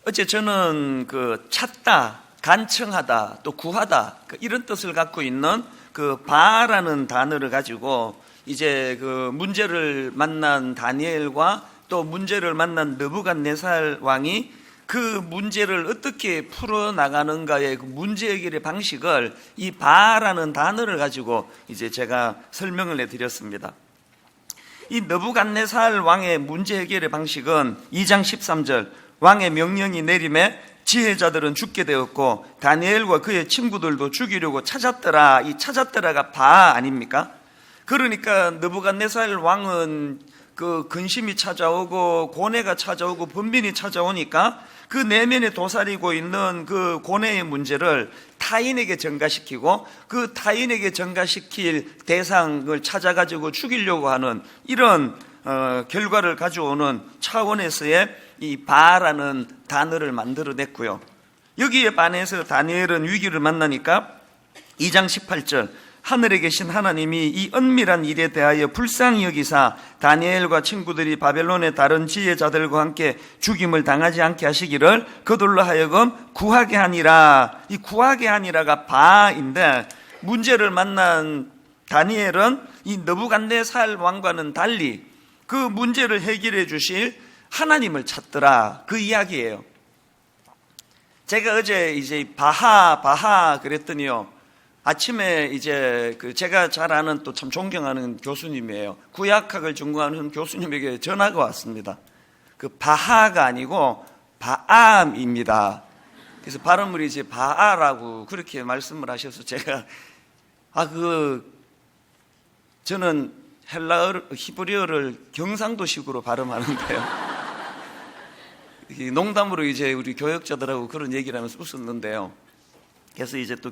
어째 저는 찾다, 간청하다, 또 구하다 이런 뜻을 갖고 있는 바라는 단어를 가지고 이제 문제를 만난 다니엘과 또 문제를 만난 느부갓네살 왕이 그 문제를 어떻게 풀어나가는가의 문제 해결의 방식을 이 바라는 단어를 가지고 이제 제가 설명을 해드렸습니다. 이 느부갓네살 왕의 문제 해결의 방식은 2장 13절 왕의 명령이 내림에 지혜자들은 죽게 되었고 다니엘과 그의 친구들도 죽이려고 찾았더라. 이 찾았더라가 바 아닙니까? 그러니까 느부갓네살 왕은 근심이 찾아오고 고뇌가 찾아오고 번민이 찾아오니까 그 내면에 도사리고 있는 그 고뇌의 문제를 타인에게 전가시키고 그 타인에게 전가시킬 대상을 찾아가지고 죽이려고 하는 이런 결과를 가져오는 차원에서의 이 바라는 단어를 만들어냈고요. 여기에 반해서 다니엘은 위기를 만나니까 2장 18절 하늘에 계신 하나님이 이 은밀한 일에 대하여 불쌍히 여기사 다니엘과 친구들이 바벨론의 다른 지혜자들과 함께 죽임을 당하지 않게 하시기를 그들로 하여금 구하게 하니라. 이 구하게 하니라가 바인데 문제를 만난 다니엘은 이 느부갓네살 왕과는 달리 그 문제를 해결해 주실 하나님을 찾더라. 그 이야기예요. 제가 어제 이제 바하 그랬더니요. 아침에 이제 제가 잘 아는 또 참 존경하는 교수님이에요. 구약학을 전공하는 교수님에게 전화가 왔습니다. 바하가 아니고 바암입니다. 그래서 발음을 이제 바아라고 그렇게 말씀을 하셔서 제가 저는 히브리어를 경상도식으로 발음하는데요. 농담으로 이제 우리 교역자들하고 그런 얘기를 하면서 웃었는데요. 그래서 이제 또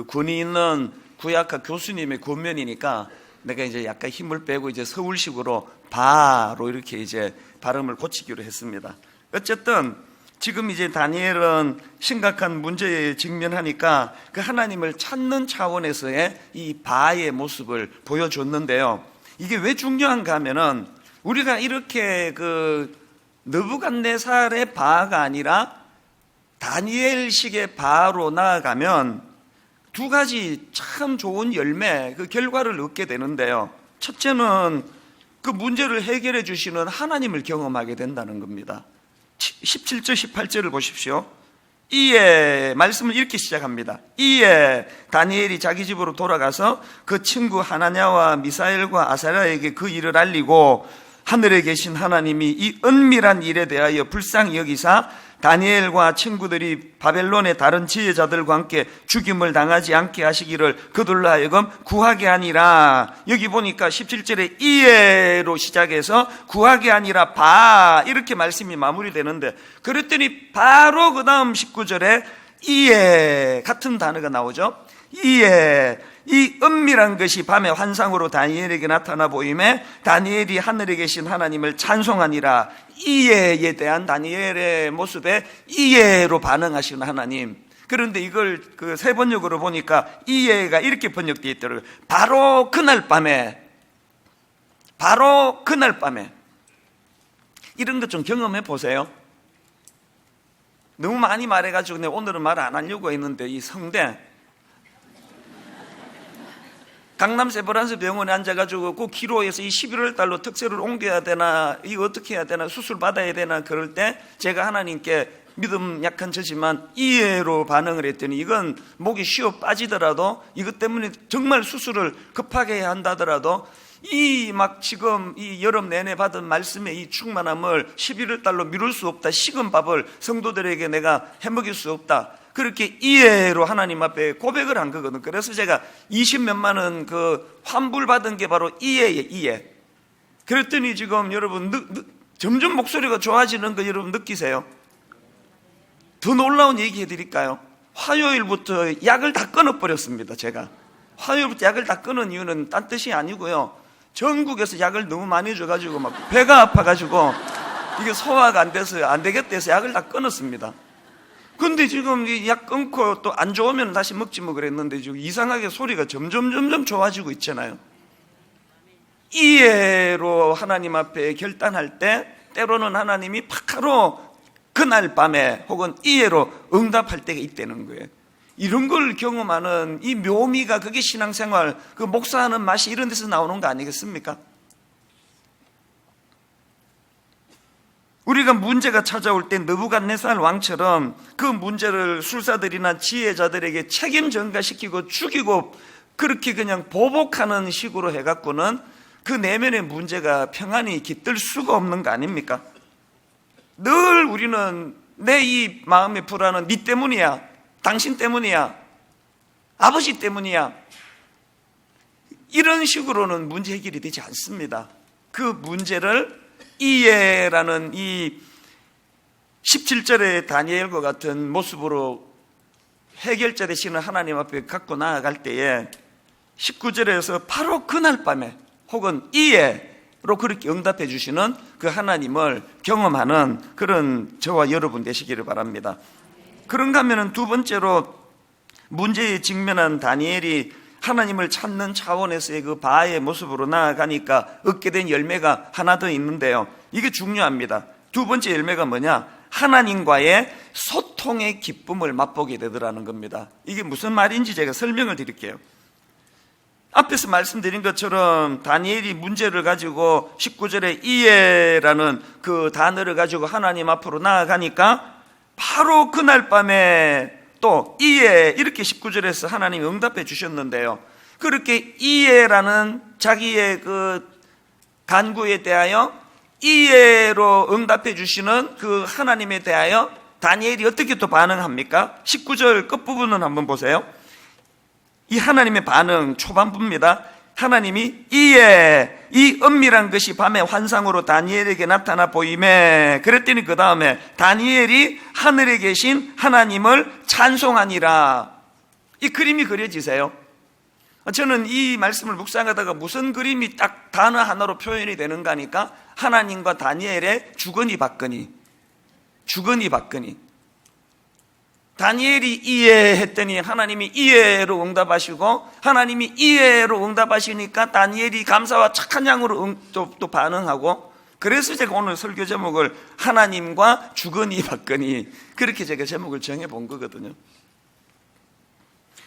권위 있는 구약학 교수님의 권면이니까 내가 이제 약간 힘을 빼고 이제 서울식으로 바로 이렇게 이제 발음을 고치기로 했습니다. 어쨌든 지금 이제 다니엘은 심각한 문제에 직면하니까 그 하나님을 찾는 차원에서의 이 바의 모습을 보여줬는데요. 이게 왜 중요한가 하면은 우리가 이렇게 느부갓네살의 바가 아니라 다니엘식의 바로 나아가면 두 가지 참 좋은 열매, 결과를 얻게 되는데요. 첫째는 그 문제를 해결해 주시는 하나님을 경험하게 된다는 겁니다. 17절, 18절을 보십시오. 이에 말씀을 이렇게 시작합니다. 이에 다니엘이 자기 집으로 돌아가서 그 친구 하나냐와 미사엘과 아사랴에게 그 일을 알리고 하늘에 계신 하나님이 이 은밀한 일에 대하여 불쌍히 여기사 다니엘과 친구들이 바벨론의 다른 지혜자들과 함께 죽임을 당하지 않게 하시기를 그들로 하여금 구하게 하니라. 여기 보니까 17절에 이에로 시작해서 구하게 하니라 바 이렇게 말씀이 마무리되는데 그랬더니 바로 그 다음 19절에 이에 같은 단어가 나오죠. 이에 이 은밀한 것이 밤의 환상으로 다니엘에게 나타나 보임에 다니엘이 하늘에 계신 하나님을 찬송하니라. 이해에 대한 다니엘의 모습에 이해로 반응하시는 하나님. 그런데 이걸 세 번역으로 보니까 이해가 이렇게 번역되어 있더라고요. 바로 그날 밤에 이런 것 좀 경험해 보세요. 너무 많이 말해가지고 오늘은 말 안 하려고 했는데 이 성대 강남 세브란스 병원에 앉아가지고 꼭 기로에서 이 11월 달로 특세를 옮겨야 되나 이거 어떻게 해야 되나 수술 받아야 되나 그럴 때 제가 하나님께 믿음 약한 저지만 이해로 반응을 했더니 이건 목이 쉬어 빠지더라도 이것 때문에 정말 수술을 급하게 해야 한다더라도 지금 이 여름 내내 받은 말씀의 이 충만함을 11월 달로 미룰 수 없다. 식은 밥을 성도들에게 내가 해먹일 수 없다. 그렇게 이해로 하나님 앞에 고백을 한 거거든. 그래서 제가 20몇만 원 환불 받은 게 바로 이해예요. 이해. 그랬더니 지금 여러분 점점 목소리가 좋아지는 거 여러분 느끼세요? 더 놀라운 얘기 해드릴까요? 화요일부터 약을 다 끊어버렸습니다. 제가 화요일부터 약을 다 끊은 이유는 딴 뜻이 아니고요. 전국에서 약을 너무 많이 줘가지고 막 배가 아파가지고 이게 소화가 안 돼서 안 되겠다 해서 약을 다 끊었습니다. 근데 지금 이 약 끊고 또 안 좋으면 다시 먹지 뭐 그랬는데 지금 이상하게 소리가 점점 좋아지고 있잖아요. 이해로 하나님 앞에 결단할 때 때로는 하나님이 바로 그날 밤에 혹은 이해로 응답할 때가 있다는 거예요. 이런 걸 경험하는 이 묘미가 그게 신앙생활, 그 목사하는 맛이 이런 데서 나오는 거 아니겠습니까? 우리가 문제가 찾아올 때 느부갓네살 왕처럼 그 문제를 술사들이나 지혜자들에게 책임 전가시키고 죽이고 그렇게 그냥 보복하는 식으로 해갖고는 그 내면의 문제가 평안히 깃들 수가 없는 거 아닙니까? 늘 우리는 내 이 마음의 불안은 네 때문이야, 당신 때문이야, 아버지 때문이야, 이런 식으로는 문제 해결이 되지 않습니다. 그 문제를 이해라는 이 17절의 다니엘과 같은 모습으로 해결자 되시는 하나님 앞에 갖고 나아갈 때에 19절에서 바로 그날 밤에 혹은 이해로 그렇게 응답해 주시는 그 하나님을 경험하는 그런 저와 여러분 되시기를 바랍니다. 그런가 하면 두 번째로 문제에 직면한 다니엘이 하나님을 찾는 차원에서의 그 바의 모습으로 나아가니까 얻게 된 열매가 하나 더 있는데요, 이게 중요합니다. 두 번째 열매가 뭐냐? 하나님과의 소통의 기쁨을 맛보게 되더라는 겁니다. 이게 무슨 말인지 제가 설명을 드릴게요. 앞에서 말씀드린 것처럼 다니엘이 문제를 가지고 19절에 이해라는 그 단어를 가지고 하나님 앞으로 나아가니까 바로 그날 밤에 또 이해, 이렇게 19절에서 하나님이 응답해 주셨는데요, 그렇게 이해라는 자기의 그 간구에 대하여 이해로 응답해 주시는 그 하나님에 대하여 다니엘이 어떻게 또 반응합니까? 19절 끝부분은 한번 보세요. 이 하나님의 반응 초반부입니다. 하나님이 이에 이 은밀한 것이 밤의 환상으로 다니엘에게 나타나 보이매, 그랬더니 그 다음에 다니엘이 하늘에 계신 하나님을 찬송하니라. 이 그림이 그려지세요? 저는 이 말씀을 묵상하다가 무슨 그림이 딱 단어 하나로 표현이 되는가 하니까 하나님과 다니엘의 주거니 받거니, 주거니 받거니. 다니엘이 이해했더니 하나님이 이해로 응답하시고, 하나님이 이해로 응답하시니까 다니엘이 감사와 착한 양으로 또 반응하고, 그래서 제가 오늘 설교 제목을 하나님과 주거니 받거니, 그렇게 제가 제목을 정해본 거거든요.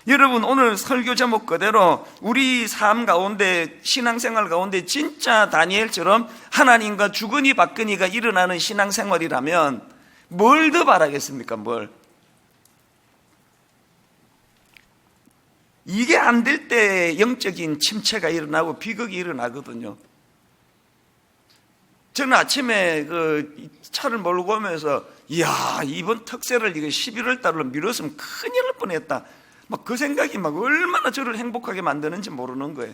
여러분, 오늘 설교 제목 그대로 우리 삶 가운데, 신앙생활 가운데 진짜 다니엘처럼 하나님과 주거니 받거니가 일어나는 신앙생활이라면 뭘 더 바라겠습니까? 뭘? 이게 안 될 때 영적인 침체가 일어나고 비극이 일어나거든요. 저는 아침에 그 차를 몰고 오면서 이야, 이번 특세를 이거 11월 달로 미뤘으면 큰일 날 뻔했다, 막 그 생각이 막 얼마나 저를 행복하게 만드는지 모르는 거예요.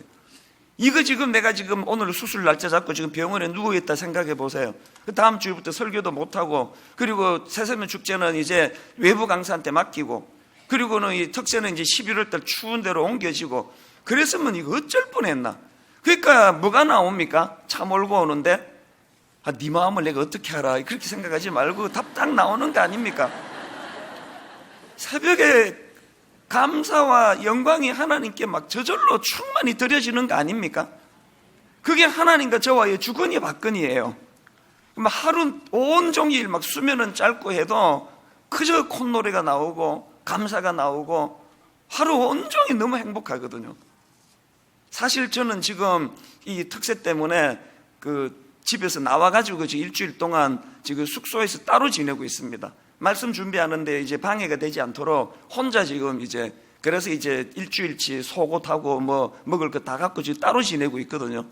이거 지금 내가 지금 오늘 수술 날짜 잡고 지금 병원에 누워있다 생각해 보세요. 그 다음 주부터 설교도 못하고, 그리고 새서면 축제는 이제 외부 강사한테 맡기고, 그리고는 이 특세는 이제 11월 달 추운 데로 옮겨지고, 그랬으면 이거 어쩔 뻔했나. 그러니까 뭐가 나옵니까? 차 몰고 오는데 네 마음을 내가 어떻게 알아, 그렇게 생각하지 말고 답 딱 나오는 거 아닙니까? 새벽에 감사와 영광이 하나님께 막 저절로 충만히 드려지는 거 아닙니까? 그게 하나님과 저와의 주거니 받거니예요. 하루 온종일 막 수면은 짧고 해도 그저 콧노래가 나오고 감사가 나오고 하루 온종일 너무 행복하거든요. 사실 저는 지금 이 특세 때문에 그 집에서 나와가지고 지금 일주일 동안 지금 숙소에서 따로 지내고 있습니다. 말씀 준비하는데 이제 방해가 되지 않도록 혼자 지금 이제, 그래서 이제 일주일치 속옷하고 뭐 먹을 거 다 갖고 지금 따로 지내고 있거든요.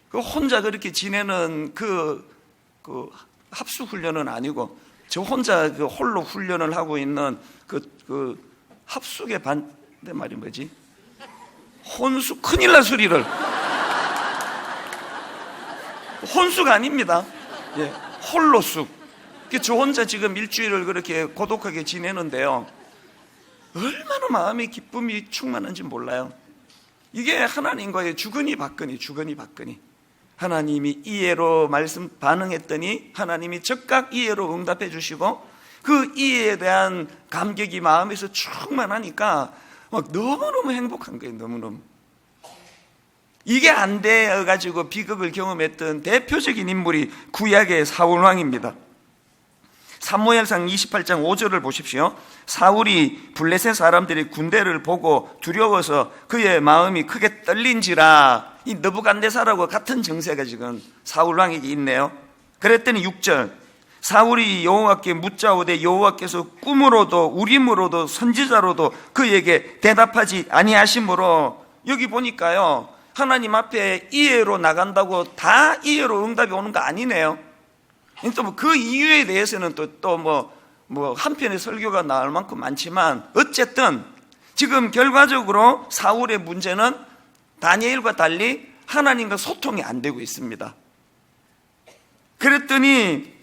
그 혼자 그렇게 지내는 그 합수 훈련은 아니고, 저 혼자 그 홀로 훈련을 하고 있는 그 합숙의 반대 말이 뭐지? 혼숙, 큰일 날 소리를. 혼숙 아닙니다. 예, 홀로숙. 저 혼자 지금 일주일을 그렇게 고독하게 지내는데요, 얼마나 마음의 기쁨이 충만한지 몰라요. 이게 하나님과의 주거니 받거니, 주거니 받거니. 하나님이 이해로 말씀 반응했더니 하나님이 즉각 이해로 응답해 주시고, 그 이해에 대한 감격이 마음에서 충만하니까 막 너무너무 행복한 거예요. 너무너무. 이게 안 돼가지고 비극을 경험했던 대표적인 인물이 구약의 사울왕입니다. 사무엘상 28장 5절을 보십시오. 사울이 블레셋 사람들이 군대를 보고 두려워서 그의 마음이 크게 떨린지라. 이 느부갓네살하고 같은 정세가 지금 사울 왕에게 있네요. 그랬더니 6절, 사울이 여호와께 묻자오되 여호와께서 꿈으로도 우림으로도 선지자로도 그에게 대답하지 아니하심으로. 여기 보니까요, 하나님 앞에 이해로 나간다고 다 이해로 응답이 오는 거 아니네요. 또 그 이유에 대해서는 또 한편의 설교가 나올 만큼 많지만, 어쨌든 지금 결과적으로 사울의 문제는 다니엘과 달리 하나님과 소통이 안 되고 있습니다. 그랬더니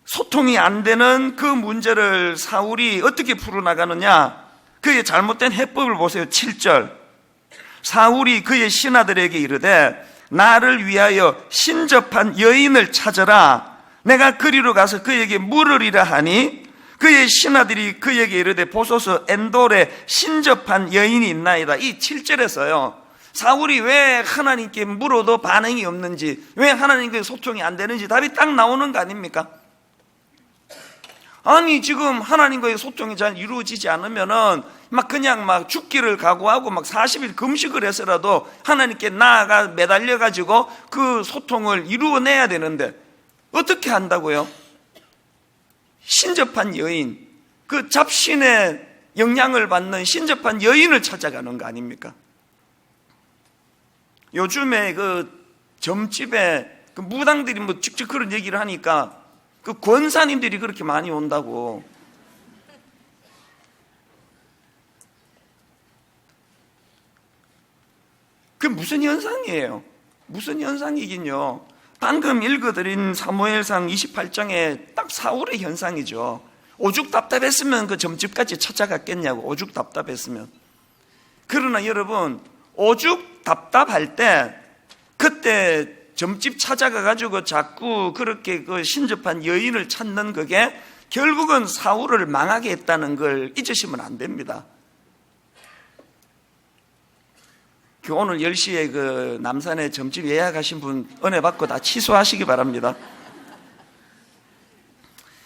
소통이 안 되는 그 문제를 사울이 어떻게 풀어나가느냐, 그의 잘못된 해법을 보세요. 7절, 사울이 그의 신하들에게 이르되 나를 위하여 신접한 여인을 찾으라. 내가 그리로 가서 그에게 물으리라 하니 그의 신하들이 그에게 이르되 보소서 엔돌에 신접한 여인이 있나이다. 이 7절에서요, 사울이 왜 하나님께 물어도 반응이 없는지, 왜 하나님께 소통이 안 되는지 답이 딱 나오는 거 아닙니까? 아니, 지금 하나님과의 소통이 잘 이루어지지 않으면은 그냥 죽기를 각오하고 40일 금식을 해서라도 하나님께 나아가 매달려가지고 그 소통을 이루어내야 되는데 어떻게 한다고요? 신접한 여인, 그 잡신의 영향을 받는 신접한 여인을 찾아가는 거 아닙니까? 요즘에 그 점집에 그 무당들이 직접 그런 얘기를 하니까 그 권사님들이 그렇게 많이 온다고. 그 무슨 현상이에요? 무슨 현상이긴요. 방금 읽어드린 사무엘상 28장에 딱 사울의 현상이죠. 오죽 답답했으면 그 점집까지 찾아갔겠냐고. 오죽 답답했으면. 그러나 여러분, 오죽 답답할 때 그때 점집 찾아가가지고 자꾸 그렇게 그 신접한 여인을 찾는 그게 결국은 사울을 망하게 했다는 걸 잊으시면 안 됩니다. 오늘 10시에 그 남산에 점집 예약하신 분 은혜 받고 다 취소하시기 바랍니다.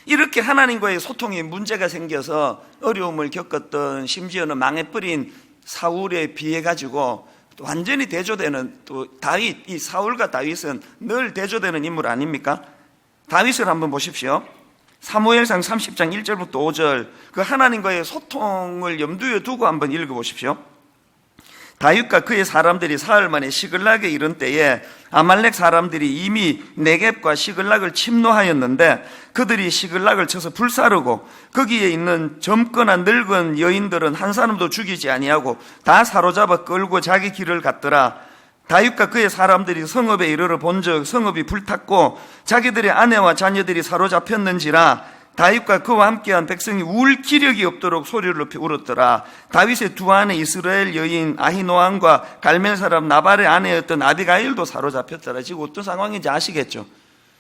이렇게 하나님과의 소통에 문제가 생겨서 어려움을 겪었던, 심지어는 망해버린 사울에 비해 가지고 완전히 대조되는 또 다윗, 이 사울과 다윗은 늘 대조되는 인물 아닙니까? 다윗을 한번 보십시오. 사무엘상 30장 1절부터 5절, 그 하나님과의 소통을 염두에 두고 한번 읽어보십시오. 다윗과 그의 사람들이 사흘 만에 시글락에 이른 때에 아말렉 사람들이 이미 네겝과 시글락을 침노하였는데 그들이 시글락을 쳐서 불사르고 거기에 있는 젊거나 늙은 여인들은 한 사람도 죽이지 아니하고 다 사로잡아 끌고 자기 길을 갔더라. 다윗과 그의 사람들이 성읍에 이르러 본즉 성읍이 불탔고 자기들의 아내와 자녀들이 사로잡혔는지라. 다윗과 그와 함께한 백성이 울 기력이 없도록 소리를 높이 울었더라. 다윗의 두 아내 이스라엘 여인 아히노함과 갈멜 사람 나발의 아내였던 아비가일도 사로잡혔더라. 지금 어떤 상황인지 아시겠죠?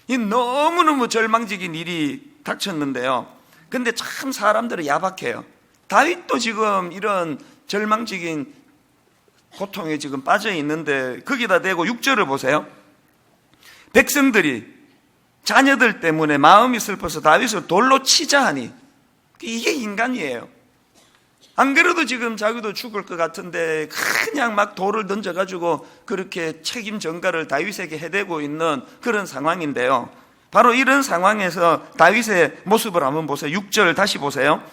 이 너무너무 절망적인 일이 닥쳤는데요. 근데 참 사람들은 야박해요. 다윗도 지금 이런 절망적인 고통에 지금 빠져 있는데 거기다 대고 6절을 보세요. 백성들이 자녀들 때문에 마음이 슬퍼서 다윗을 돌로 치자 하니, 이게 인간이에요. 안 그래도 지금 자기도 죽을 것 같은데 그냥 돌을 던져가지고 그렇게 책임 전가를 다윗에게 해대고 있는 그런 상황인데요. 바로 이런 상황에서 다윗의 모습을 한번 보세요. 6절 다시 보세요.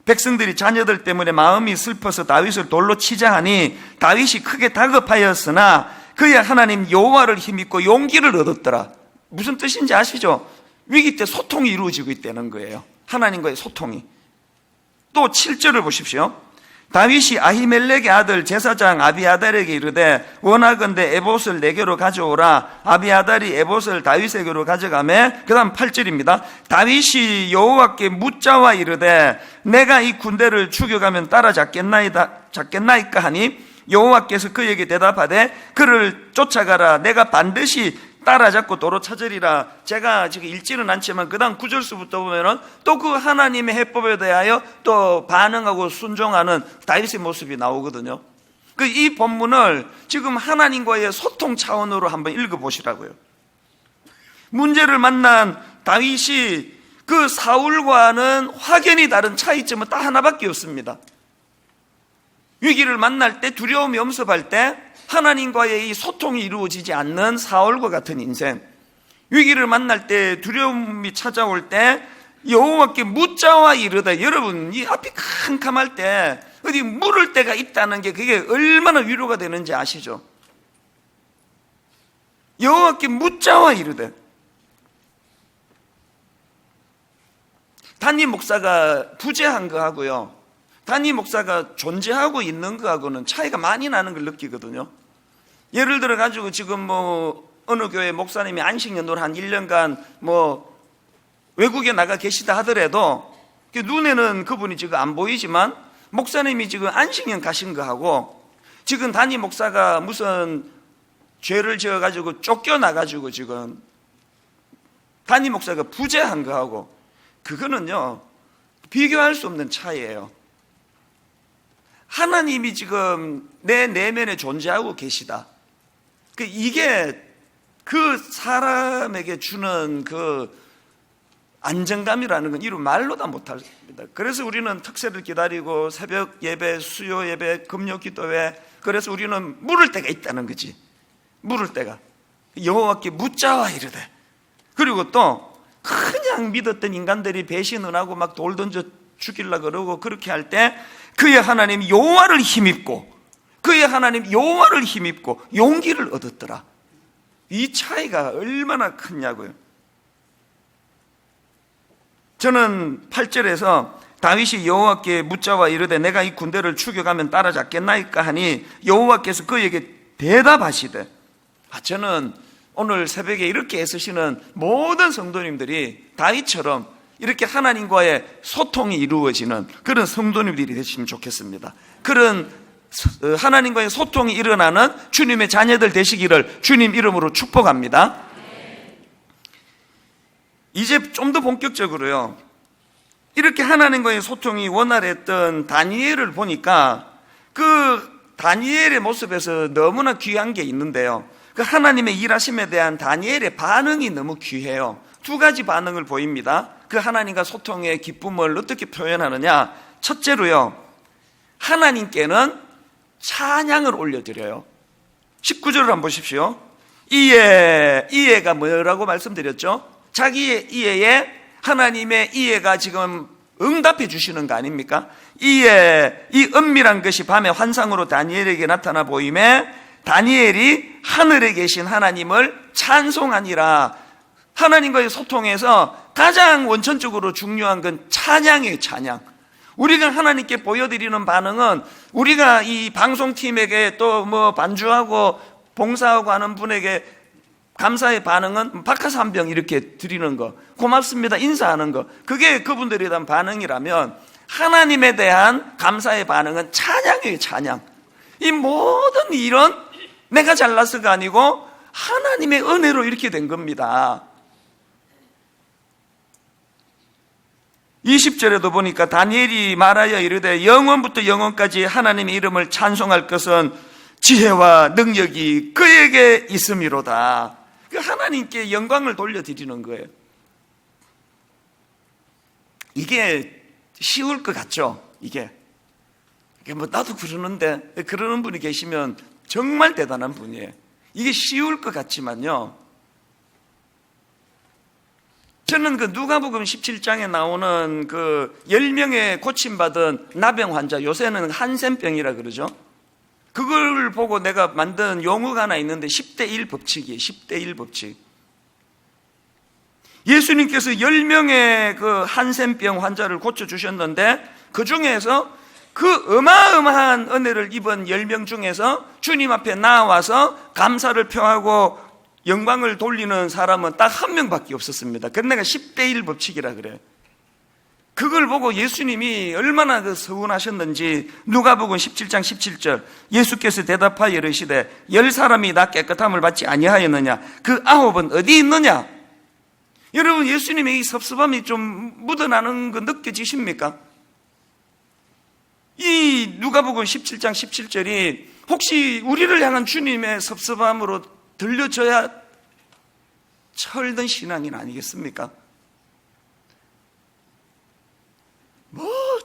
백성들이 자녀들 때문에 마음이 슬퍼서 다윗을 돌로 치자 하니 다윗이 크게 다급하였으나 그의 하나님 여호와를 힘입고 용기를 얻었더라. 무슨 뜻인지 아시죠? 위기 때 소통이 이루어지고 있다는 거예요. 하나님과의 소통이. 또 7절을 보십시오. 다윗이 아히멜렉의 아들 제사장 아비아달에게 이르되 원하건대 에봇을 내게로 가져오라. 아비아달이 에봇을 다윗에게로 가져가매, 그 다음 8절입니다. 다윗이 여호와께 묻자와 이르되 내가 이 군대를 죽여가면 잡겠나이까 하니 여호와께서 그에게 대답하되 그를 쫓아가라. 내가 반드시 따라잡고 도로 찾으리라. 제가 지금 읽지는 않지만 그 다음 9절수부터 보면은 또 그 하나님의 해법에 대하여 또 반응하고 순종하는 다윗의 모습이 나오거든요. 이 본문을 지금 하나님과의 소통 차원으로 한번 읽어보시라고요. 문제를 만난 다윗이 그 사울과는 확연히 다른 차이점은 딱 하나밖에 없습니다. 위기를 만날 때, 두려움이 엄습할 때 하나님과의 이 소통이 이루어지지 않는 사울과 같은 인생, 위기를 만날 때, 두려움이 찾아올 때 여호와께 묻자와 이르되, 여러분 이 앞이 캄캄할 때 어디 물을 데가 있다는 게 그게 얼마나 위로가 되는지 아시죠? 여호와께 묻자와 이르되. 단임 목사가 부재한 거하고요, 단임 목사가 존재하고 있는 거하고는 차이가 많이 나는 걸 느끼거든요. 예를 들어 가지고 지금 뭐 어느 교회 목사님이 안식년으로 한 1년간 뭐 외국에 나가 계시다 하더라도 눈에는 그분이 지금 안 보이지만 목사님이 지금 안식년 가신 거하고, 지금 단임 목사가 무슨 죄를 지어가지고 쫓겨나가지고 지금 단임 목사가 부재한 거하고, 그거는요 비교할 수 없는 차이예요. 하나님이 지금 내 내면에 존재하고 계시다. 이게 그 사람에게 주는 그 안정감이라는 건 이루 말로 다 못합니다. 그래서 우리는 특세를 기다리고 새벽 예배, 수요 예배, 금요 기도회, 그래서 우리는 물을 때가 있다는 거지. 물을 때가 여호와께 묻자와 이르되. 그리고 또 그냥 믿었던 인간들이 배신을 하고 막 돌 던져 죽이려고 그러고 그렇게 할 때 그의 하나님 여호와를 힘입고, 그의 하나님 여호와를 힘입고 용기를 얻었더라. 이 차이가 얼마나 크냐고요. 저는 8절에서 다윗이 여호와께 묻자와 이르되 내가 이 군대를 추격하면 따라잡겠나이까 하니 여호와께서 그에게 대답하시되. 저는 오늘 새벽에 이렇게 애쓰시는 모든 성도님들이 다윗처럼 이렇게 하나님과의 소통이 이루어지는 그런 성도님들이 되시면 좋겠습니다. 그런 하나님과의 소통이 일어나는 주님의 자녀들 되시기를 주님 이름으로 축복합니다. 이제 좀 더 본격적으로요, 이렇게 하나님과의 소통이 원활했던 다니엘을 보니까 그 다니엘의 모습에서 너무나 귀한 게 있는데요, 그 하나님의 일하심에 대한 다니엘의 반응이 너무 귀해요. 두 가지 반응을 보입니다. 그 하나님과 소통의 기쁨을 어떻게 표현하느냐. 첫째로요, 하나님께는 찬양을 올려드려요. 19절을 한번 보십시오. 이해가 뭐라고 말씀드렸죠? 자기의 이해에 하나님의 이해가 지금 응답해 주시는 거 아닙니까? 이 은밀한 것이 밤의 환상으로 다니엘에게 나타나 보임에 다니엘이 하늘에 계신 하나님을 찬송하니라. 하나님과의 소통에서 가장 원천적으로 중요한 건 찬양이에요. 찬양. 우리가 하나님께 보여드리는 반응은, 우리가 이 방송팀에게 또 뭐 반주하고 봉사하고 하는 분에게 감사의 반응은 박하사 한 병 이렇게 드리는 거, 고맙습니다 인사하는 거, 그게 그분들에 대한 반응이라면 하나님에 대한 감사의 반응은 찬양이에요. 찬양. 이 모든 일은 내가 잘나서가 아니고 하나님의 은혜로 이렇게 된 겁니다. 20절에도 보니까 다니엘이 말하여 이르되 영원부터 영원까지 하나님의 이름을 찬송할 것은 지혜와 능력이 그에게 있음이로다. 하나님께 영광을 돌려드리는 거예요. 이게 쉬울 것 같죠? 이게 뭐 나도 그러는데, 그러는 분이 계시면 정말 대단한 분이에요. 이게 쉬울 것 같지만요, 저는 그 누가복음 17장에 나오는 그 10명의 고침받은 나병 환자, 요새는 한센병이라 그러죠. 그걸 보고 내가 만든 용어가 하나 있는데 10대 1 법칙이에요. 10대 1 법칙. 예수님께서 10명의 그 한센병 환자를 고쳐주셨는데 그 중에서 그 어마어마한 은혜를 입은 10명 중에서 주님 앞에 나와서 감사를 표하고 영광을 돌리는 사람은 딱 한 명밖에 없었습니다. 그래서 내가 10대 1 법칙이라 그래요. 그걸 보고 예수님이 얼마나 그 서운하셨는지 누가복음 17장 17절 예수께서 대답하여 이르시되 10사람이 나 깨끗함을 받지 아니하였느냐 그 9은 어디 있느냐. 여러분, 예수님의 이 섭섭함이 좀 묻어나는 거 느껴지십니까? 이 누가복음 17장 17절이 혹시 우리를 향한 주님의 섭섭함으로 들려져야 철든 신앙인 아니겠습니까?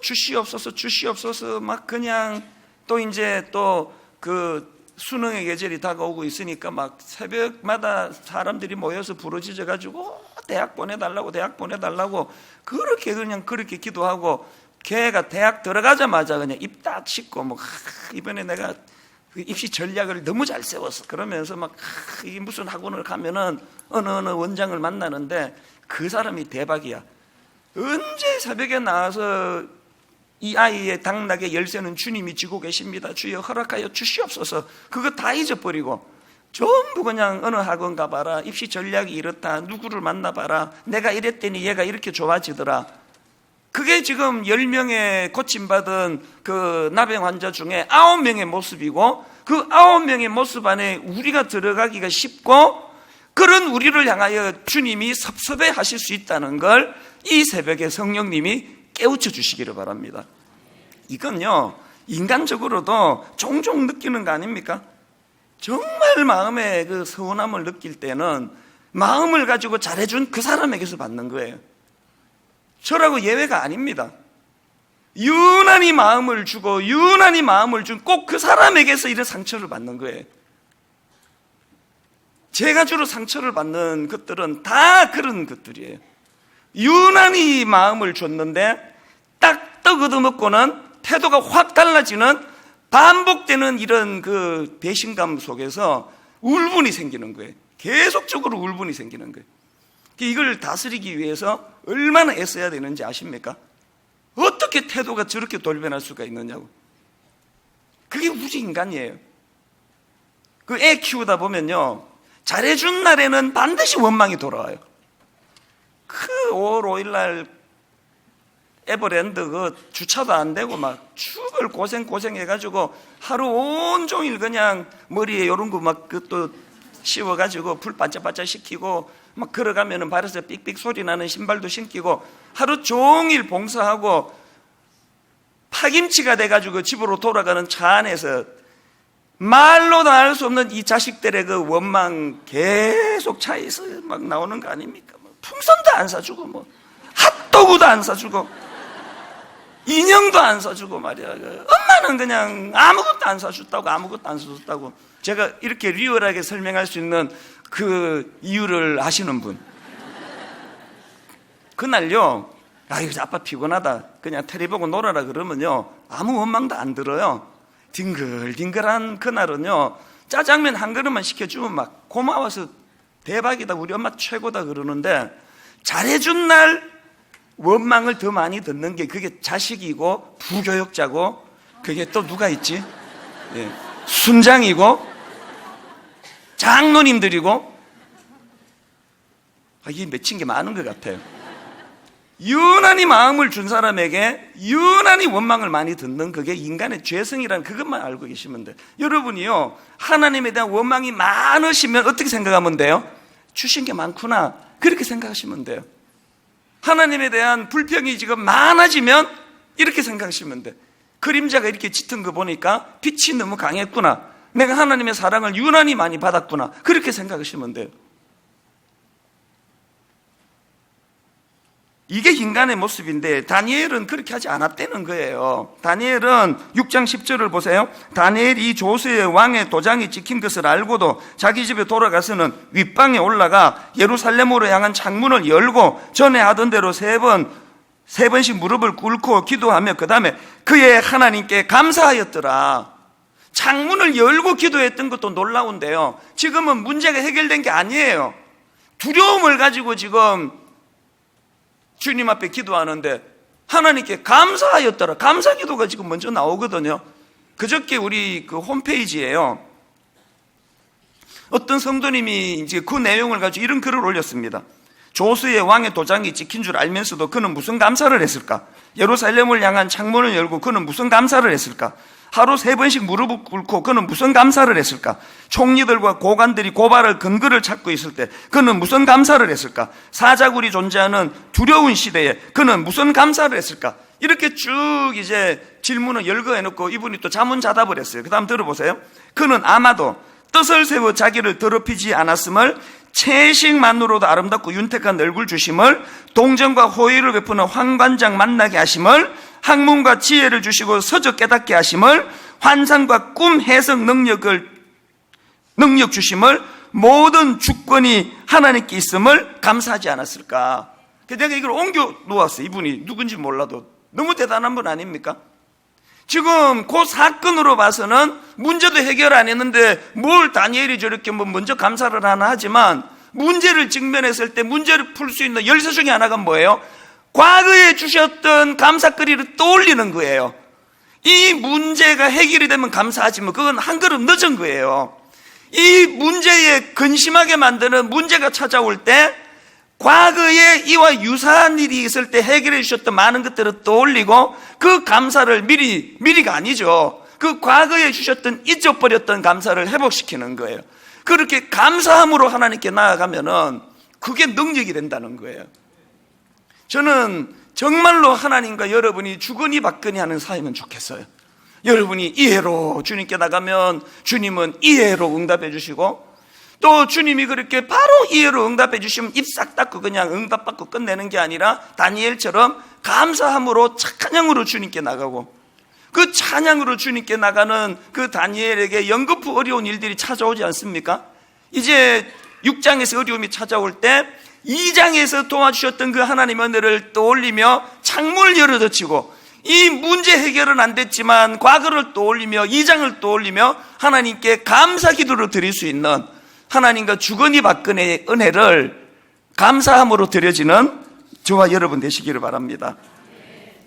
주시옵소서 주시옵소서 막 그냥 또 이제 또 그 수능의 계절이 다가오고 있으니까 막 새벽마다 사람들이 모여서 부르짖어 가지고 대학 보내달라고 그렇게 그냥 그렇게 기도하고, 걔가 대학 들어가자마자 그냥 입 딱 씻고 뭐 이번에 내가 입시 전략을 너무 잘 세웠어 그러면서 막 이게 무슨 학원을 가면은 어느 원장을 만나는데 그 사람이 대박이야. 언제 새벽에 나와서 이 아이의 당락의 열쇠는 주님이 쥐고 계십니다, 주여 허락하여 주시옵소서, 그거 다 잊어버리고 전부 그냥 어느 학원 가봐라, 입시 전략이 이렇다, 누구를 만나봐라, 내가 이랬더니 얘가 이렇게 좋아지더라. 그게 지금 10명의 고침받은 그 나병 환자 중에 9명의 모습이고, 그 9명의 모습 안에 우리가 들어가기가 쉽고, 그런 우리를 향하여 주님이 섭섭해 하실 수 있다는 걸 이 새벽에 성령님이 깨우쳐 주시기를 바랍니다. 이건요, 인간적으로도 종종 느끼는 거 아닙니까? 정말 마음에 그 서운함을 느낄 때는 마음을 가지고 잘해준 그 사람에게서 받는 거예요. 저라고 예외가 아닙니다. 유난히 마음을 주고 유난히 마음을 준 꼭 그 사람에게서 이런 상처를 받는 거예요. 제가 주로 상처를 받는 것들은 다 그런 것들이에요. 유난히 마음을 줬는데 딱 얻어먹고는 태도가 확 달라지는, 반복되는 이런 그 배신감 속에서 울분이 생기는 거예요. 계속적으로 울분이 생기는 거예요. 이걸 다스리기 위해서 얼마나 애써야 되는지 아십니까? 어떻게 태도가 저렇게 돌변할 수가 있느냐고. 그게 우리 인간이에요. 그 애 키우다 보면요, 잘해준 날에는 반드시 원망이 돌아와요. 그 5월 5일 날 에버랜드 그 주차도 안 되고 막 죽을 고생해가지고 하루 온종일 그냥 머리에 요런 거 막 그 또 씌워가지고 불 반짝반짝 시키고 막 걸어가면은 발에서 삑삑 소리 나는 신발도 신기고 하루 종일 봉사하고 파김치가 돼가지고 집으로 돌아가는 차 안에서 말로 다 할 수 없는 이 자식들의 그 원망 계속 차에서 막 나오는 거 아닙니까? 뭐 풍선도 안 사주고 뭐 핫도그도 안 사주고 인형도 안 사주고 말이야. 엄마는 그냥 아무것도 안 사줬다고. 제가 이렇게 리얼하게 설명할 수 있는 그 이유를 아시는 분. 그날요, 이거 아빠 피곤하다, 그냥 테레비 보고 놀아라 그러면요, 아무 원망도 안 들어요. 딩글딩글한 그날은요, 짜장면 한 그릇만 시켜주면 막 고마워서 대박이다, 우리 엄마 최고다 그러는데, 잘해준 날 원망을 더 많이 듣는 게 그게 자식이고 부교역자고, 그게 또 누가 있지? 예. 순장이고 장로님들이고, 이게 맺힌 게 많은 것 같아요. 유난히 마음을 준 사람에게 유난히 원망을 많이 듣는, 그게 인간의 죄성이라는 그것만 알고 계시면 돼요. 여러분이요, 하나님에 대한 원망이 많으시면 어떻게 생각하면 돼요? 주신 게 많구나, 그렇게 생각하시면 돼요. 하나님에 대한 불평이 지금 많아지면 이렇게 생각하시면 돼. 그림자가 이렇게 짙은 거 보니까 빛이 너무 강했구나, 내가 하나님의 사랑을 유난히 많이 받았구나, 그렇게 생각하시면 돼요. 이게 인간의 모습인데 다니엘은 그렇게 하지 않았다는 거예요. 다니엘은 6장 10절을 보세요. 다니엘이 조스의 왕의 도장이 찍힌 것을 알고도 자기 집에 돌아가서는 윗방에 올라가 예루살렘으로 향한 창문을 열고 전에 하던 대로 세 번씩 무릎을 꿇고 기도하며 그 다음에 그의 하나님께 감사하였더라. 창문을 열고 기도했던 것도 놀라운데요, 지금은 문제가 해결된 게 아니에요. 두려움을 가지고 지금 주님 앞에 기도하는데 하나님께 감사하였더라. 감사 기도가 지금 먼저 나오거든요. 그저께 우리 그 홈페이지에요, 어떤 성도님이 이제 그 내용을 가지고 이런 글을 올렸습니다. 조스의 왕의 도장이 찍힌 줄 알면서도 그는 무슨 감사를 했을까? 예루살렘을 향한 창문을 열고 그는 무슨 감사를 했을까? 하루 3번씩 무릎을 꿇고 그는 무슨 감사를 했을까? 총리들과 고관들이 고발할 근거를 찾고 있을 때 그는 무슨 감사를 했을까? 사자굴이 존재하는 두려운 시대에 그는 무슨 감사를 했을까? 이렇게 쭉 이제 질문을 열거해놓고 이분이 또 자문자답을 했어요. 그 다음 들어보세요. 그는 아마도 뜻을 세워 자기를 더럽히지 않았음을, 채식만으로도 아름답고 윤택한 얼굴 주심을, 동정과 호의를 베푸는 황관장 만나게 하심을, 학문과 지혜를 주시고 서적 깨닫게 하심을, 환상과 꿈 해석 능력 주심을, 모든 주권이 하나님께 있음을 감사하지 않았을까? 내가 이걸 옮겨 놓았어요. 이분이 누군지 몰라도 너무 대단한 분 아닙니까? 지금 그 사건으로 봐서는 문제도 해결 안 했는데 뭘 다니엘이 저렇게 먼저 감사를 하나 하지만, 문제를 직면했을 때 문제를 풀 수 있는 열쇠 중에 하나가 뭐예요? 과거에 주셨던 감사거리를 떠올리는 거예요. 이 문제가 해결이 되면 감사하지만 그건 한 걸음 늦은 거예요. 이 문제에 근심하게 만드는 문제가 찾아올 때 과거에 이와 유사한 일이 있을 때 해결해 주셨던 많은 것들을 떠올리고 그 감사를 미리가 아니죠. 그 과거에 주셨던 잊어버렸던 감사를 회복시키는 거예요. 그렇게 감사함으로 하나님께 나아가면은 그게 능력이 된다는 거예요. 저는 정말로 하나님과 여러분이 주거니 받거니 하는 사이면 좋겠어요. 여러분이 이해로 주님께 나가면 주님은 이해로 응답해 주시고, 또 주님이 그렇게 바로 이해로 응답해 주시면 입 싹 닫고 그냥 응답받고 끝내는 게 아니라 다니엘처럼 감사함으로 찬양으로 주님께 나가고, 그 찬양으로 주님께 나가는 그 다니엘에게 연거푸 어려운 일들이 찾아오지 않습니까? 이제 6장에서 어려움이 찾아올 때 2장에서 도와주셨던 그 하나님의 은혜를 떠올리며 창문을 열어젖히고, 이 문제 해결은 안 됐지만 과거를 떠올리며 2장을 떠올리며 하나님께 감사 기도를 드릴 수 있는, 하나님과 주거니 받거니의 은혜를 감사함으로 드려지는 저와 여러분 되시기를 바랍니다.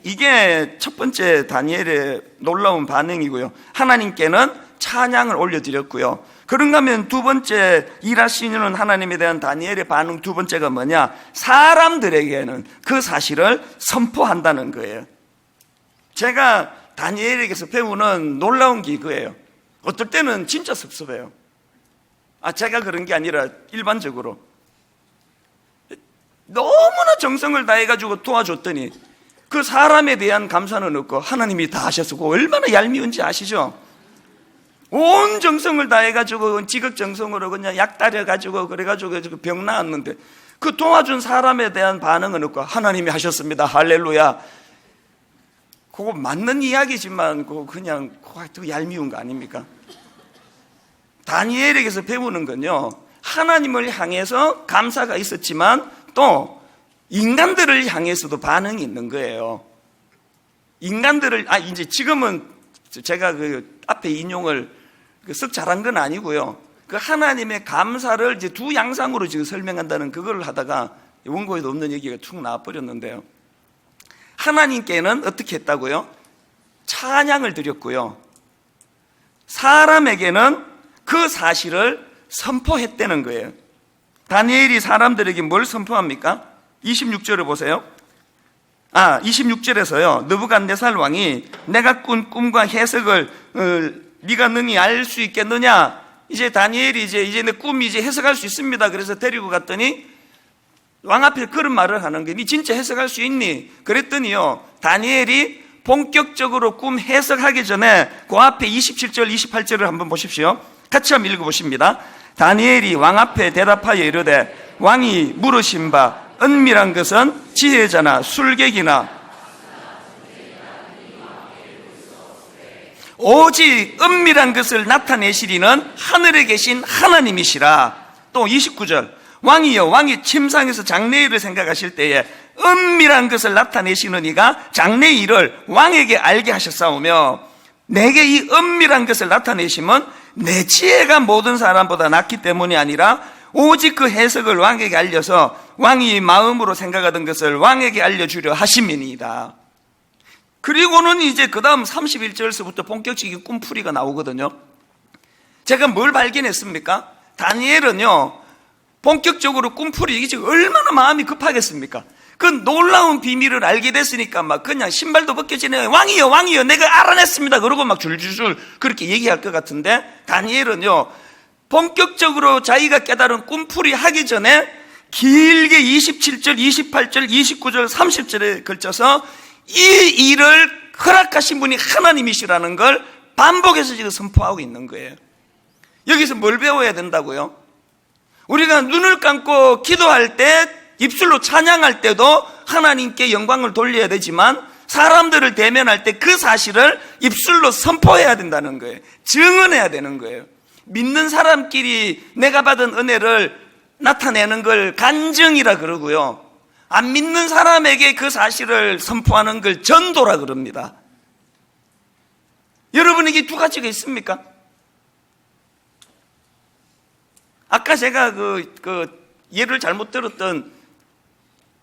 이게 첫 번째 다니엘의 놀라운 반응이고요. 하나님께는 찬양을 올려드렸고요. 그런가 하면 두 번째 일하시는 하나님에 대한 다니엘의 반응 두 번째가 뭐냐? 사람들에게는 그 사실을 선포한다는 거예요. 제가 다니엘에게서 배우는 놀라운 게 이거예요. 어떨 때는 진짜 섭섭해요. 제가 그런 게 아니라 일반적으로 너무나 정성을 다해가지고 도와줬더니 그 사람에 대한 감사는 없고 하나님이 다 하셨고, 얼마나 얄미운지 아시죠? 온 정성을 다해가지고 지극정성으로 그냥 약 따려가지고 그래가지고 병 나았는데 그 도와준 사람에 대한 반응은 없고 하나님이 하셨습니다, 할렐루야. 그거 맞는 이야기지만 그냥 또 얄미운 거 아닙니까? 다니엘에게서 배우는 건요, 하나님을 향해서 감사가 있었지만 또 인간들을 향해서도 반응이 있는 거예요. 인간들을, 이제 지금은 제가 그 앞에 인용을 썩 잘한 건 아니고요. 그 하나님의 감사를 이제 두 양상으로 지금 설명한다는 그걸 하다가 원고에도 없는 얘기가 툭 나와버렸는데요. 하나님께는 어떻게 했다고요? 찬양을 드렸고요. 사람에게는 그 사실을 선포했다는 거예요. 다니엘이 사람들에게 뭘 선포합니까? 26절을 보세요. 26절에서요. 느부갓네살 왕이 내가 꾼 꿈과 해석을 네가 능히 알 수 있겠느냐? 이제 다니엘이 이제 내 꿈이 이제 해석할 수 있습니다. 그래서 데리고 갔더니 왕 앞에 그런 말을 하는 거예요. 네 진짜 해석할 수 있니? 그랬더니요, 다니엘이 본격적으로 꿈 해석하기 전에 그 앞에 27절, 28절을 한번 보십시오. 같이 한번 읽어보십니다. 다니엘이 왕 앞에 대답하여 이르되 왕이 물으신 바 은밀한 것은 지혜자나 술객이나 오직 은밀한 것을 나타내시리는 하늘에 계신 하나님이시라. 또 29절 왕이여, 왕이 침상에서 장래일을 생각하실 때에 은밀한 것을 나타내시는 이가 장래일을 왕에게 알게 하셨사오며, 내게 이 은밀한 것을 나타내심은 내 지혜가 모든 사람보다 낫기 때문이 아니라 오직 그 해석을 왕에게 알려서 왕이 마음으로 생각하던 것을 왕에게 알려주려 하심이니이다. 그리고는 이제 그 다음 31절에서부터 본격적인 꿈풀이가 나오거든요. 제가 뭘 발견했습니까? 다니엘은요, 본격적으로 꿈풀이, 이게 지금 얼마나 마음이 급하겠습니까? 그 놀라운 비밀을 알게 됐으니까 막 그냥 신발도 벗겨지네. 왕이여, 왕이여, 내가 알아냈습니다. 그러고 막 줄줄줄 그렇게 얘기할 것 같은데, 다니엘은요, 본격적으로 자기가 깨달은 꿈풀이 하기 전에 길게 27절, 28절, 29절, 30절에 걸쳐서 이 일을 허락하신 분이 하나님이시라는 걸 반복해서 지금 선포하고 있는 거예요. 여기서 뭘 배워야 된다고요? 우리가 눈을 감고 기도할 때, 입술로 찬양할 때도 하나님께 영광을 돌려야 되지만 사람들을 대면할 때 그 사실을 입술로 선포해야 된다는 거예요. 증언해야 되는 거예요. 믿는 사람끼리 내가 받은 은혜를 나타내는 걸 간증이라 그러고요, 안 믿는 사람에게 그 사실을 선포하는 걸 전도라 그럽니다. 여러분에게 두 가지가 있습니까? 아까 제가 예를 잘못 들었던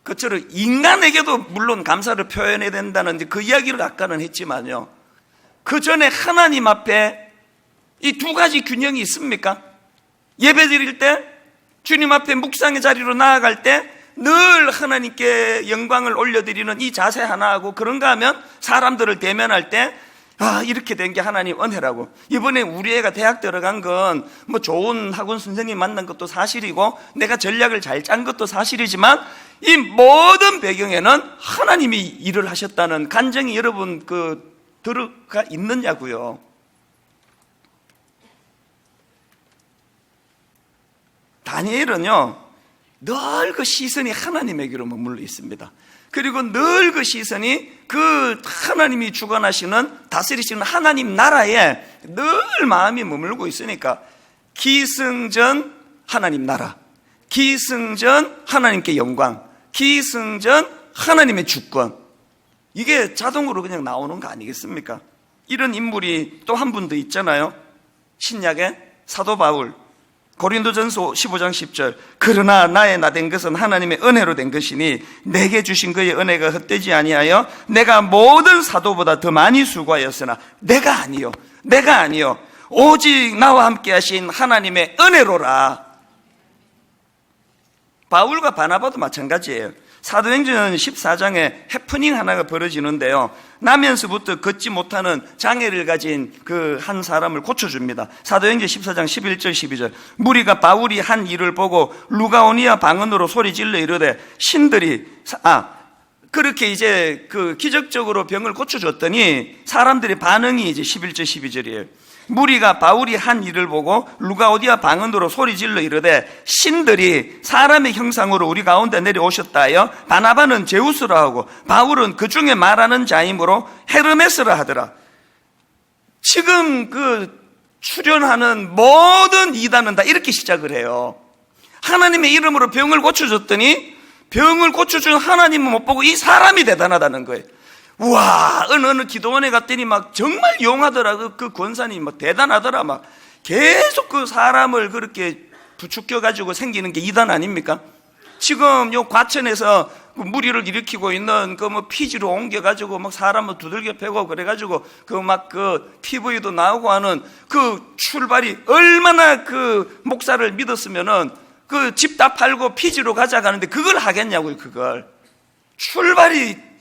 그처럼 인간에게도 물론 감사를 표현해야 된다는 그 이야기를 아까는 했지만요, 그 전에 하나님 앞에 이 두 가지 균형이 있습니까? 예배 드릴 때, 주님 앞에 묵상의 자리로 나아갈 때 늘 하나님께 영광을 올려드리는 이 자세 하나하고, 그런가 하면 사람들을 대면할 때 이렇게 된 게 하나님 은혜라고. 이번에 우리 애가 대학 들어간 건 뭐 좋은 학원 선생님 만난 것도 사실이고 내가 전략을 잘 짠 것도 사실이지만, 이 모든 배경에는 하나님이 일을 하셨다는 간증이 여러분 들어가 있느냐고요. 다니엘은요, 늘 그 시선이 하나님에게로 머물러 있습니다. 그리고 늘 그 시선이 그 하나님이 주관하시는, 다스리시는 하나님 나라에 늘 마음이 머물고 있으니까, 기승전 하나님 나라, 기승전 하나님께 영광, 기승전 하나님의 주권, 이게 자동으로 그냥 나오는 거 아니겠습니까? 이런 인물이 또 한 분 더 있잖아요. 신약의 사도 바울. 고린도전서 15장 10절, 그러나 나의 나 된 것은 하나님의 은혜로 된 것이니 내게 주신 그의 은혜가 헛되지 아니하여 내가 모든 사도보다 더 많이 수고하였으나 내가 아니요 오직 나와 함께 하신 하나님의 은혜로라. 바울과 바나바도 마찬가지예요. 사도행전 14장에 해프닝 하나가 벌어지는데요, 나면서부터 걷지 못하는 장애를 가진 그 한 사람을 고쳐줍니다. 사도행전 14장 11절 12절, 무리가 바울이 한 일을 보고 루가오니아 방언으로 소리질러 이르되 신들이 그렇게 이제 기적적으로 병을 고쳐줬더니 사람들의 반응이 이제 11절 12절이에요. 무리가 바울이 한 일을 보고 루가오디아 방언으로 소리질러 이르되 신들이 사람의 형상으로 우리 가운데 내려오셨다 하여 바나바는 제우스라 하고 바울은 그 중에 말하는 자이므로 헤르메스라 하더라. 지금 출연하는 모든 이단은 다 이렇게 시작을 해요. 하나님의 이름으로 병을 고쳐줬더니 병을 고쳐준 하나님은 못 보고 이 사람이 대단하다는 거예요. 우와, 어느 기도원에 갔더니 막 정말 용하더라. 그 권사님 막 대단하더라. 막 계속 그 사람을 그렇게 부추겨가지고 생기는 게 이단 아닙니까? 지금 요 과천에서 무리를 일으키고 있는 피지로 옮겨가지고 막 사람을 두들겨 패고 그래가지고 PV도 나오고 하는 그 출발이 얼마나 그 목사를 믿었으면은 그 집 다 팔고 피지로 가자 가는데 그걸 하겠냐고요, 그걸. 출발이.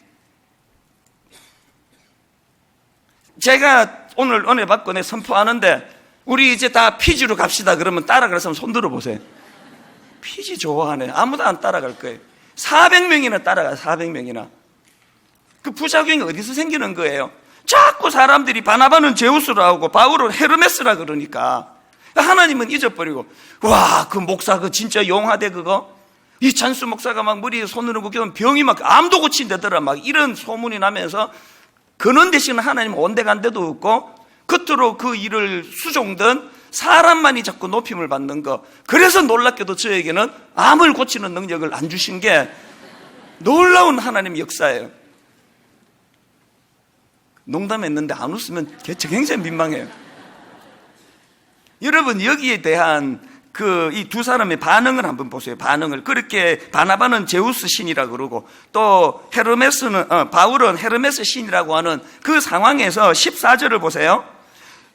제가 오늘 은혜 받고 내 선포하는데 우리 이제 다 피지로 갑시다 그러면 따라갈 사람 손 들어보세요. 피지 좋아하네. 아무도 안 따라갈 거예요. 400명이나 따라가요. 400명이나. 그 부작용이 어디서 생기는 거예요? 자꾸 사람들이 바나바는 제우스라 하고 바울은 헤르메스라 그러니까 하나님은 잊어버리고, 와, 그 목사 진짜 용하대 그거. 이 찬수 목사가 막 머리에 손으로 굽기면 병이 막 암도 고친다더라 막 이런 소문이 나면서 그런 대신에 하나님 온데간데도 없고 겉으로 그 일을 수종든 사람만이 자꾸 높임을 받는 거. 그래서 놀랍게도 저에게는 암을 고치는 능력을 안 주신 게 놀라운 하나님 역사예요. 농담했는데 안 웃으면 굉장히 민망해요. 여러분, 여기에 대한 이 두 사람의 반응을 한번 보세요. 반응을. 그렇게 바나바는 제우스 신이라 그러고 또 바울은 헤르메스 신이라고 하는 그 상황에서 14절을 보세요.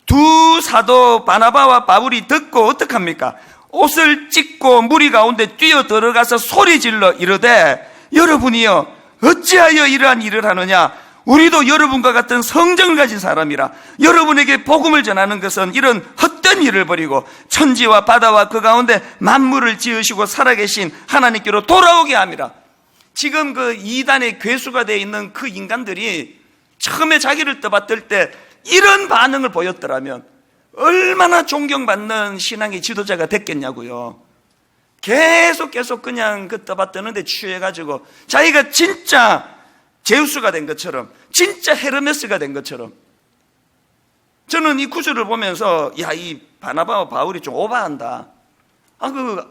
두 사도 바나바와 바울이 듣고 어떡합니까? 옷을 찢고 무리 가운데 뛰어 들어가서 소리질러 이르되 여러분이여 어찌하여 이러한 일을 하느냐? 우리도 여러분과 같은 성정을 가진 사람이라. 여러분에게 복음을 전하는 것은 이런 헛된 일을 버리고 천지와 바다와 그 가운데 만물을 지으시고 살아계신 하나님께로 돌아오게 함이라. 지금 그 이단의 괴수가 되어 있는 그 인간들이 처음에 자기를 떠받들 때 이런 반응을 보였더라면 얼마나 존경받는 신앙의 지도자가 됐겠냐고요. 계속 그냥 떠받드는데 취해가지고 자기가 진짜 제우스가 된 것처럼, 진짜 헤르메스가 된 것처럼. 저는 이 구절을 보면서 야, 이 바나바와 바울이 좀 오바한다.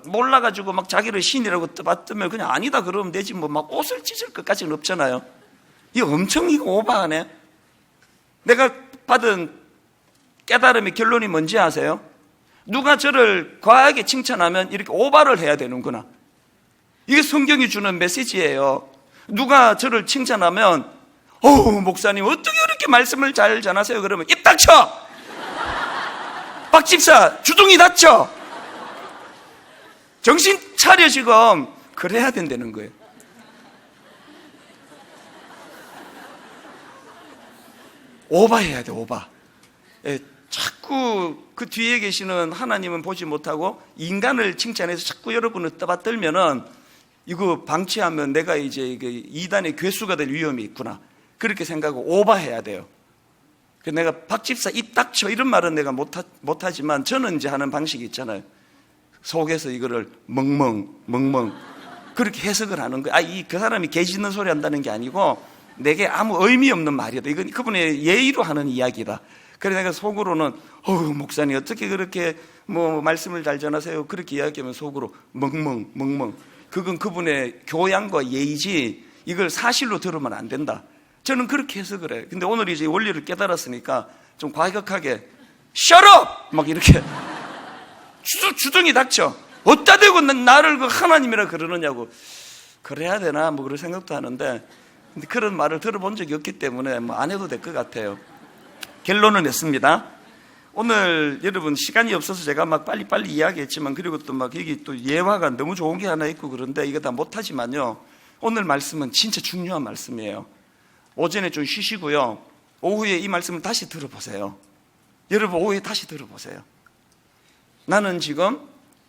몰라가지고 막 자기를 신이라고 떠받들면 그냥 아니다 그러면 되지, 뭐 막 옷을 찢을 것까지는 없잖아요. 이거 엄청 이거 오바하네. 내가 받은 깨달음의 결론이 뭔지 아세요? 누가 저를 과하게 칭찬하면 이렇게 오바를 해야 되는구나. 이게 성경이 주는 메시지예요. 누가 저를 칭찬하면 목사님 어떻게 그렇게 말씀을 잘 전하세요? 그러면 입 닥쳐! 박 집사 주둥이 닫혀! 정신 차려 지금. 그래야 된다는 거예요. 오바해야 돼, 오바. 자꾸 그 뒤에 계시는 하나님은 보지 못하고 인간을 칭찬해서 자꾸 여러분을 떠받들면은 이거 방치하면 내가 이제 이단의 괴수가 될 위험이 있구나, 그렇게 생각하고 오바해야 돼요. 내가 박 집사 입 닥쳐 이런 말은 내가 못하지만 저는 이제 하는 방식이 있잖아요. 속에서 이거를 멍멍 그렇게 해석을 하는 거예요. 그 사람이 개 짖는 소리 한다는 게 아니고 내게 아무 의미 없는 말이다. 이건 그분의 예의로 하는 이야기다. 그래서 내가 속으로는 목사님 어떻게 그렇게 뭐 말씀을 잘 전하세요? 그렇게 이야기하면 속으로 멍멍. 그건 그분의 교양과 예의지 이걸 사실로 들으면 안 된다. 저는 그렇게 해석을 해요. 근데 오늘 이제 원리를 깨달았으니까 좀 과격하게 Shut up! 막 이렇게 주둥이 닥쳐. 어디다 대고 나를 그 하나님이라 그러느냐고. 그래야 되나 뭐 그런 생각도 하는데, 근데 그런 말을 들어본 적이 없기 때문에 뭐 안 해도 될 것 같아요. 결론을 냈습니다. 오늘 여러분 시간이 없어서 제가 막 빨리빨리 이야기했지만, 그리고 또 막 여기 또 예화가 너무 좋은 게 하나 있고 그런데 이거 다 못하지만요, 오늘 말씀은 진짜 중요한 말씀이에요. 오전에 좀 쉬시고요, 오후에 이 말씀을 다시 들어보세요. 여러분 오후에 다시 들어보세요. 나는 지금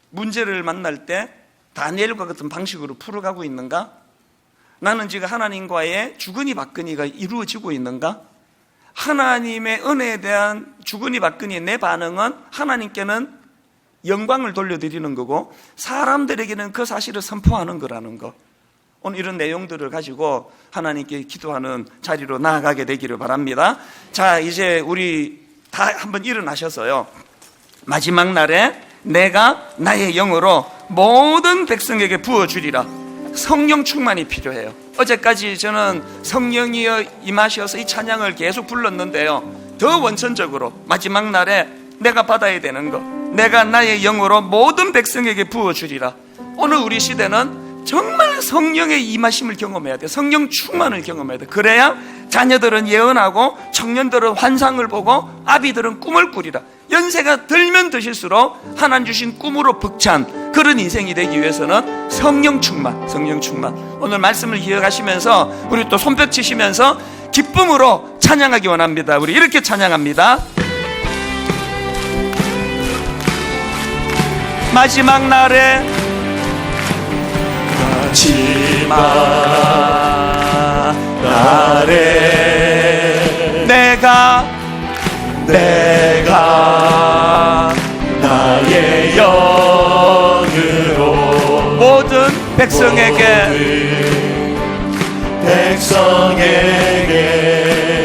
문제를 만날 때 다니엘과 같은 방식으로 풀어가고 있는가? 나는 지금 하나님과의 주거니 받거니가 이루어지고 있는가? 하나님의 은혜에 대한 주거니 받거니의 내 반응은 하나님께는 영광을 돌려드리는 거고 사람들에게는 그 사실을 선포하는 거라는 거. 오늘 이런 내용들을 가지고 하나님께 기도하는 자리로 나아가게 되기를 바랍니다. 자, 이제 우리 다 한번 일어나셔서요, 마지막 날에 내가 나의 영으로 모든 백성에게 부어주리라. 성령 충만이 필요해요. 어제까지 저는 성령이 임하셔서 이 찬양을 계속 불렀는데요, 더 원천적으로 마지막 날에 내가 받아야 되는 거, 내가 나의 영으로 모든 백성에게 부어주리라. 오늘 우리 시대는 정말 성령의 임하심을 경험해야 돼. 성령 충만을 경험해야 돼. 그래야 자녀들은 예언하고 청년들은 환상을 보고 아비들은 꿈을 꾸리라. 연세가 들면 드실수록 하나님 주신 꿈으로 벅찬 그런 인생이 되기 위해서는 성령 충만. 오늘 말씀을 기억하시면서 우리 또 손뼉 치시면서 기쁨으로 찬양하기 원합니다. 우리 이렇게 찬양합니다. 마지막 날에 마지막 날에 내가 나의 영으로 모든 백성에게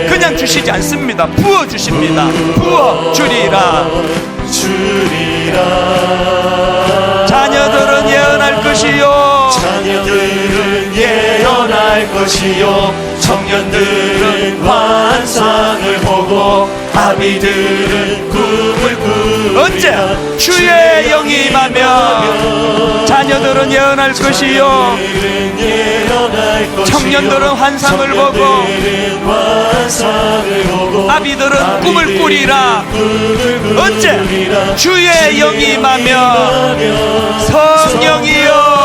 그냥 주시지 않습니다. 부어주십니다. 부어주리라. 자녀들은 예언할 것이요, 청년들은 환상을 보고 아비들은 꿈을 꾸리라. 언제? 주의 영이 임하면 자녀들은 예언할 것이요, 청년들은 환상을 보고 아비들은 꿈을 꾸리라. 언제? 주의 영이 임하면 성령이여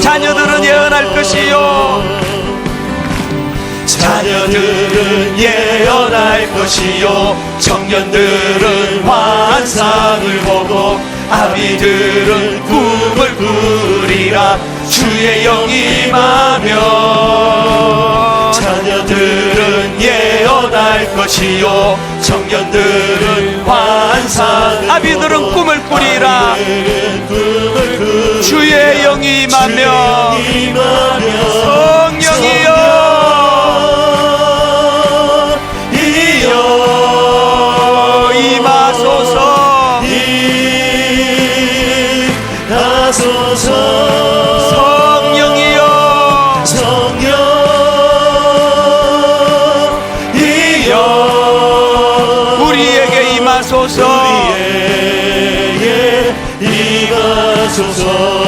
자녀들은 예언할 것이요, 자녀들은 예언할 것이요 청년들은 환상을 보고 아비들은 꿈을 꾸리라. 주의 영이 임하며 자녀들은 예언할 것이요 청년들은 환상을 아비들은 보고 꿈을 꾸리라. 주의 영이 임하며 성령이여 임하소서. 성령이여 우리에게 임하소서. 우리에게 임하소서.